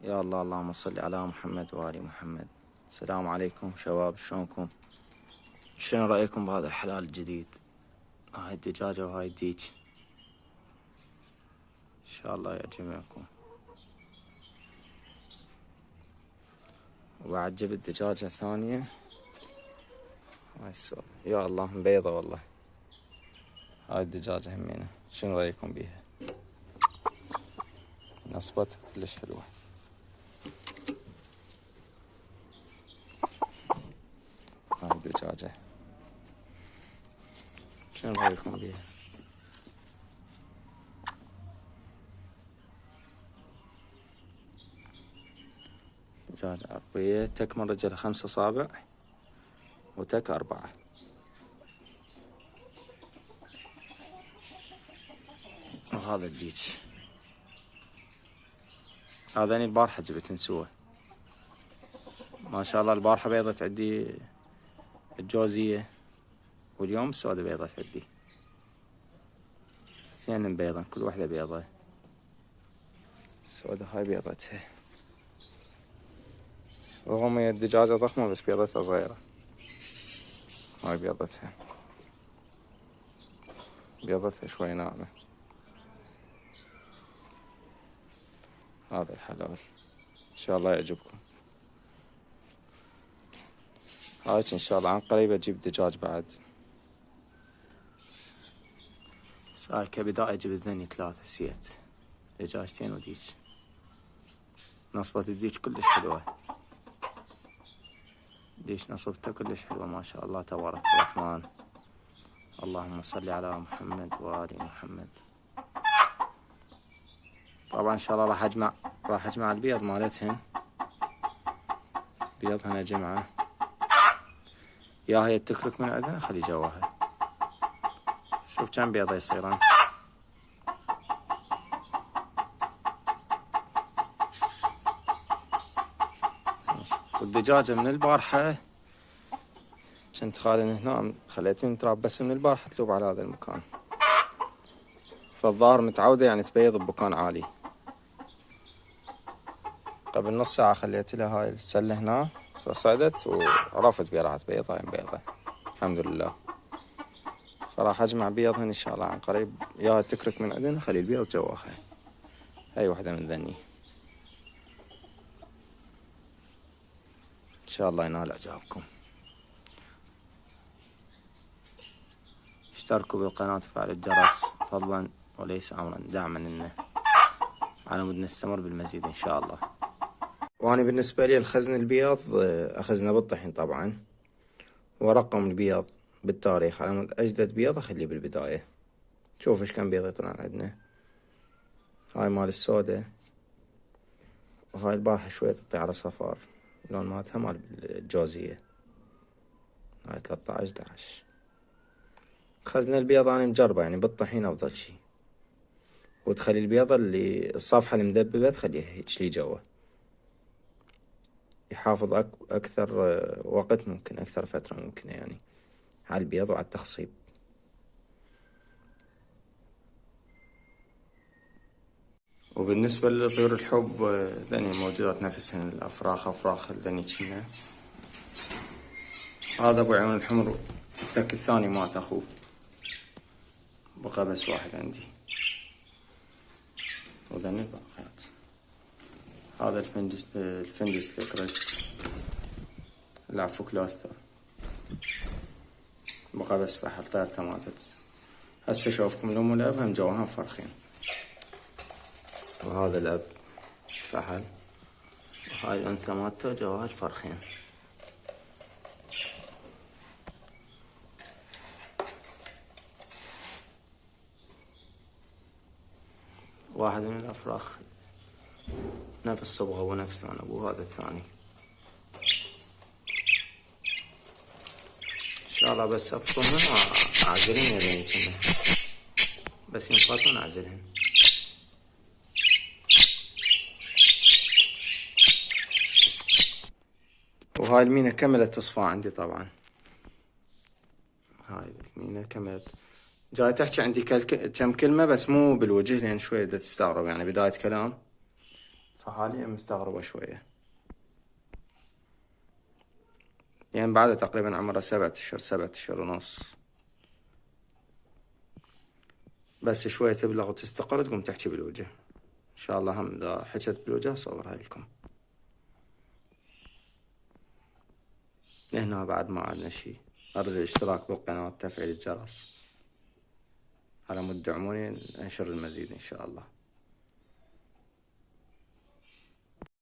يا الله، اللهم صل على محمد وآل محمد. السلام عليكم شباب، شلونكم؟ شنو رأيكم بهذا الحلال الجديد؟ هاي الدجاجة وهاي الديج، إن شاء الله يعجبكم. وبعد جبت دجاجة ثانية، هاي السؤال. يا الله مبيضة والله. هاي الدجاجة همينة، شنو رأيكم بيها؟ نصبتها كلش حلوة. هاي الدجاجة شنو رأيكم بيها؟ دجاجة عربية، تك من رجل 5 أصابع وتك 4. وهذا الديج، هذاني البارحة جبت نسوة ما شاء الله. البارحة بيضت عندي الجوزية، واليوم السودة بيضت عندي. اثنين بيضة، كل واحدة بيضة. السودة هاي بيضتها، رغم هي الدجاجة ضخمة بس بيضتها صغيرة. هاي بيضتها شوي ناعمة. هذا الحلال إن شاء الله يعجبكم. هايك إن شاء الله عن قريب أجيب دجاج بعد. صار كبداية جبت ذني 3 سيت، دجاجتين وديج. نصبة الديج كلش حلوة، ديش نصبتها كلش حلوة ما شاء الله تبارك الرحمن. اللهم صل على محمد وآل محمد. طبعا إن شاء الله راح أجمع البيض مالتهن، بيضهن أجمعه. يا هي تكرك من عندنا خلي جواها. شوف كم بيضة يصيران. والدجاجة من البارحة كنت خالن هنا، خليتني تراب بس من البارحة تلوب على هذا المكان، فالظاهر متعودة يعني تبيض بمكان عالي. قبل نص ساعة خليت لها هاي السلة هنا، فصعدت وعرفت بيها راح تبيض. هاي مبيضة الحمد لله. فراح أجمع بيضهن إن شاء الله عن قريب. يا تكرك من عندنا خلي البيض جواها. هاي واحدة من ذني، إن شاء الله ينال إعجابكم. اشتركوا بالقناة وفعلوا الجرس فضلا وليس أمرا، دعما لنا على مود نستمر بالمزيد إن شاء الله. وأنا بالنسبة لي الخزن البيض أخزنه بالطحين طبعا، ورقم البيض بالتاريخ على مود أجدد بيض أخليه بالبداية. شوف إيش كم بيض يطلع عندنا. هاي مال السودة، وهاي البارحة شوية تطي على صفار، لون مالتها مال الجوزية. هاي 13 11. خزن البيض أنا مجربة يعني بالطحين أفضل شي، وتخلي البيضة اللي الصفحة المدببة تخليها هيك لي جوا، يحافظ أكثر وقت ممكن، أكثر فترة ممكنة يعني على البيض وعلى التخصيب. وبالنسبة لطيور الحب ذني موجودات نفسهن، الأفراخ ذني كنا. هذا أبو عيون الحمر، التك الثاني مات أخوه، بقى بس واحد عندي. وذني الباقيات. هذا الفنجس الكريست العفو كلاستر، بقى بس حطيتها ماتت. هسه شوفكم الأم والأب هم جواهم فرخين. وهذا الأب فحل، وهاي الأنثى مالته جواها الفرخين. واحد من الأفراخ نفس صبغة ونفس لون أبوه، هذا الثاني. إن شاء الله بس أفصلهن وأعزلهن يدين كنا، بس ينفضون أعزلهن. وهاي المينة كملت تصفى عندي طبعا. هاي المينة كملت. جاي تحكي عندي كم كلمة بس مو بالوجه، لأن شوية دا تستغرب يعني بداية كلام، فحاليا مستغربة شوية، يعني بعد تقريبا عمرها 7 أشهر 7 أشهر ونص، بس شوية تبلغ وتستقر تقوم تحكي بالوجه إن شاء الله. هم إذا حكت بالوجه أصورها لكم. هنا بعد ما عندنا شي، أرجو الاشتراك بالقناة وتفعيل الجرس على مود دعموني أنشر المزيد إن شاء الله.